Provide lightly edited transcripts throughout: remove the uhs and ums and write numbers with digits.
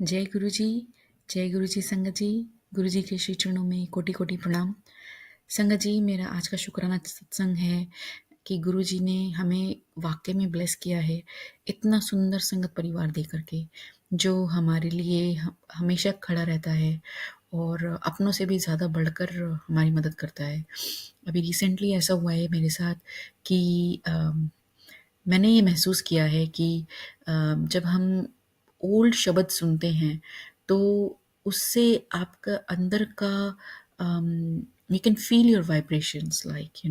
जय गुरु जी। जय गुरु जी संगत जी। गुरु जी के श्री चरणों में कोटि कोटि प्रणाम। संगत जी, मेरा आज का शुक्राना सत्संग है कि गुरु जी ने हमें वाकई में ब्लेस किया है इतना सुंदर संगत परिवार दे करके, जो हमारे लिए हमेशा खड़ा रहता है और अपनों से भी ज़्यादा बढ़कर हमारी मदद करता है। अभी रिसेंटली ऐसा हुआ है मेरे साथ कि मैंने ये महसूस किया है कि जब हम ओल्ड शब्द सुनते हैं तो उससे आपका अंदर का you can feel your vibrations like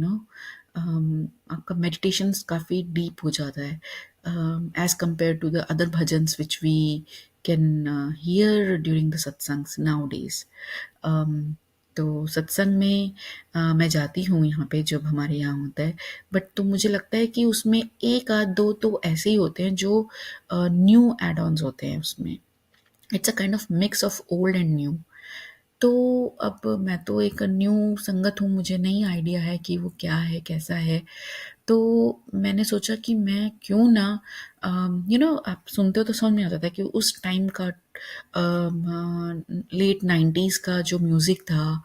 आपका मेडिटेशंस काफ़ी डीप हो जाता है as compare to the other bhajans which we can hear during the satsangs nowadays. तो सत्संग में मैं जाती हूँ यहाँ पे जब हमारे यहाँ होता है, बट तो मुझे लगता है कि उसमें एक आध दो तो ऐसे ही होते हैं जो न्यू एड ऑन्स होते हैं उसमें। It's a kind of mix of old and new. तो अब मैं तो एक न्यू संगत हूँ, मुझे नहीं आइडिया है कि वो क्या है कैसा है। तो मैंने सोचा कि मैं क्यों ना आप सुनते हो तो समझ में आता था कि उस टाइम का लेट 90s का जो म्यूज़िक था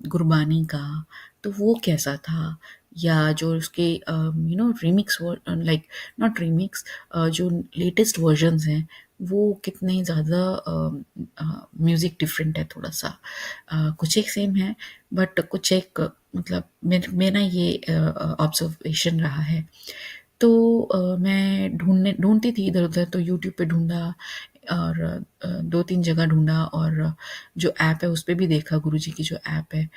गुरबानी का, तो वो कैसा था, या जो उसके रीमिक्स लाइक नॉट रीमिक्स जो लेटेस्ट वर्जन्स हैं वो कितने ज़्यादा म्यूज़िक डिफरेंट है थोड़ा सा। कुछ एक सेम है बट कुछ एक मतलब मेरा ये ऑब्जर्वेशन रहा है। तो मैं ढूँढती थी इधर-उधर, तो यूट्यूब पे ढूँढा और 2-3 जगह ढूँढा, और जो ऐप है उस पे भी देखा, गुरुजी की जो ऐप है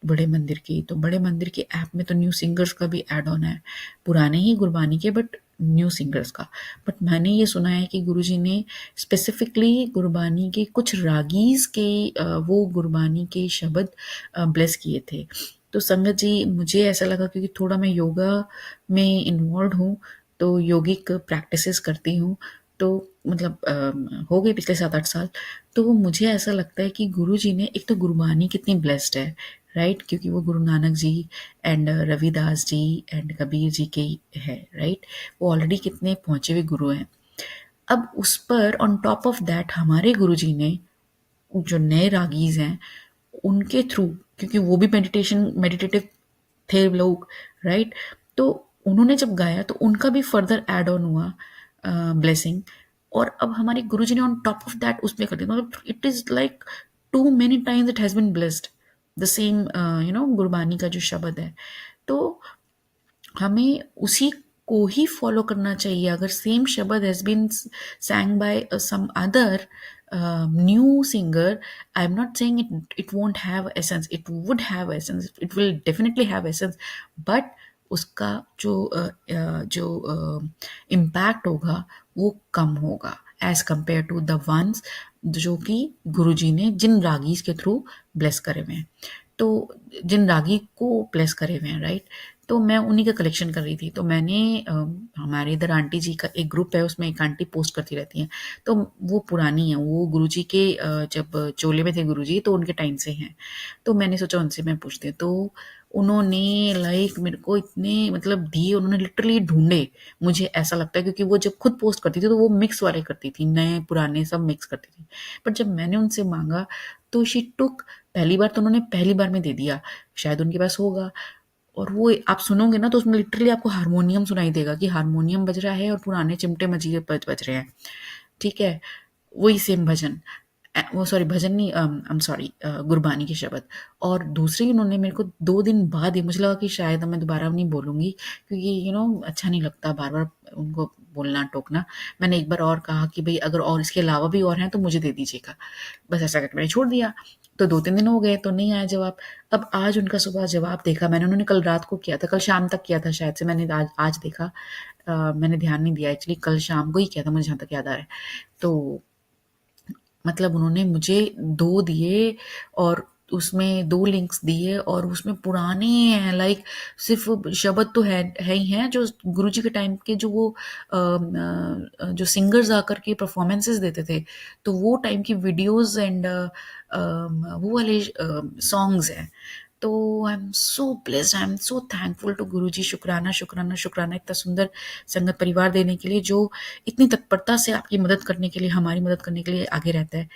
बड़े मंदिर की, तो बड़े मंदिर की ऐप में तो न्यू सिंगर्स का भी ऐड ऑन है, पुराने ही गुरबानी के बट न्यू सिंगर्स का। बट मैंने ये सुना है कि गुरुजी ने स्पेसिफिकली गुरबानी के कुछ रागीज़ के वो गुरबानी के शब्द ब्लेस किए थे। तो संगत जी, मुझे ऐसा लगा क्योंकि थोड़ा मैं योगा में इन्वॉल्व हूँ, तो योगिक प्रैक्टिसेस करती हूँ, तो मतलब हो गए पिछले 7-8 साल। तो मुझे ऐसा लगता है कि गुरुजी ने एक तो गुरबानी कितनी ब्लेस्ड है, राइट? क्योंकि वो गुरु नानक जी एंड रविदास जी एंड कबीर जी के है, राइट? वो ऑलरेडी कितने पहुँचे हुए गुरु हैं। अब उस पर ऑन टॉप ऑफ दैट हमारे गुरुजी ने जो नए रागीज़ हैं, उनके थ्रू, क्योंकि वो भी मेडिटेटिव थे लोग, राइट? तो उन्होंने जब गाया तो उनका भी फर्दर ऐड ऑन हुआ ब्लेसिंग, और अब हमारे गुरुजी ने ऑन टॉप ऑफ दैट उसमें कर दिया, मतलब it is like too many times it has been blessed the same Gurbani का जो शब्द है। तो हमें उसी को ही फॉलो करना चाहिए। अगर सेम शब्द has been sang by some other new singer, I'm not saying it won't have essence, it would have essence, it will definitely have essence, but उसका जो इम्पैक्ट होगा वो कम होगा as compare to the ones जो कि गुरुजी ने जिन रागीज के थ्रू ब्लेस करे हुए हैं, तो जिन रागी को ब्लेस करे हुए हैं, राइट? तो मैं उन्हीं का कलेक्शन कर रही थी, तो मैंने हमारे इधर आंटी जी का एक ग्रुप है, उसमें एक आंटी पोस्ट करती रहती हैं, तो वो पुरानी है, वो गुरुजी के जब चोले में थे गुरुजी तो उनके टाइम से हैं। तो मैंने सोचा उनसे मैं पूछती हूँ, तो उन्होंने लाइक मेरे को इतने मतलब दिए, उन्होंने लिटरली ढूंढे। मुझे ऐसा लगता है क्योंकि वो जब खुद पोस्ट करती थी तो वो मिक्स वाले करती थी, नए पुराने सब मिक्स करती थी, बट जब मैंने उनसे मांगा तो शी टुक, पहली बार तो उन्होंने पहली बार में दे दिया, शायद उनके पास होगा, और वो आप सुनोगे ना तो उसमें लिटरली आपको हारमोनियम सुनाई देगा कि हारमोनियम बज रहा है और पुराने चिमटे मजीरे बज रहे हैं, ठीक है? वही सेम भजन, वो सॉरी भजन नहीं, आई एम सॉरी, गुरबानी के शब्द। और दूसरी उन्होंने मेरे को 2 दिन बाद ही, मुझे लगा कि शायद मैं दोबारा नहीं बोलूँगी क्योंकि अच्छा नहीं लगता बार बार उनको बोलना टोकना। मैंने एक बार और कहा कि भाई अगर और इसके अलावा भी और हैं तो मुझे दे दीजिएगा, बस ऐसा करके मैंने छोड़ दिया। तो 2-3 दिन हो गए तो नहीं आया जवाब। अब आज उनका सुबह जवाब देखा मैंने, उन्होंने कल रात को किया था, कल शाम तक किया था शायद से, मैंने आज देखा, मैंने ध्यान नहीं दिया एक्चुअली, कल शाम को ही किया था मुझे जहाँ तक याद आ रहा है। तो मतलब उन्होंने मुझे 2 दिए और उसमें 2 लिंक्स दिए, और उसमें पुराने हैं, लाइक सिर्फ़ शब्द तो है ही हैं जो गुरुजी के टाइम के, जो वो जो सिंगर्स आकर के परफ़ॉर्मेंसेज़ देते थे, तो वो टाइम की वीडियोज़ एंड वो वाले सॉन्ग्स हैं। तो I am so blessed, I am so thankful to Guruji. शुक्राना, शुक्राना, शुक्राना इतना सुंदर संगत परिवार देने के लिए, जो इतनी तत्परता से आपकी मदद करने के लिए, हमारी मदद करने के लिए आगे रहता है।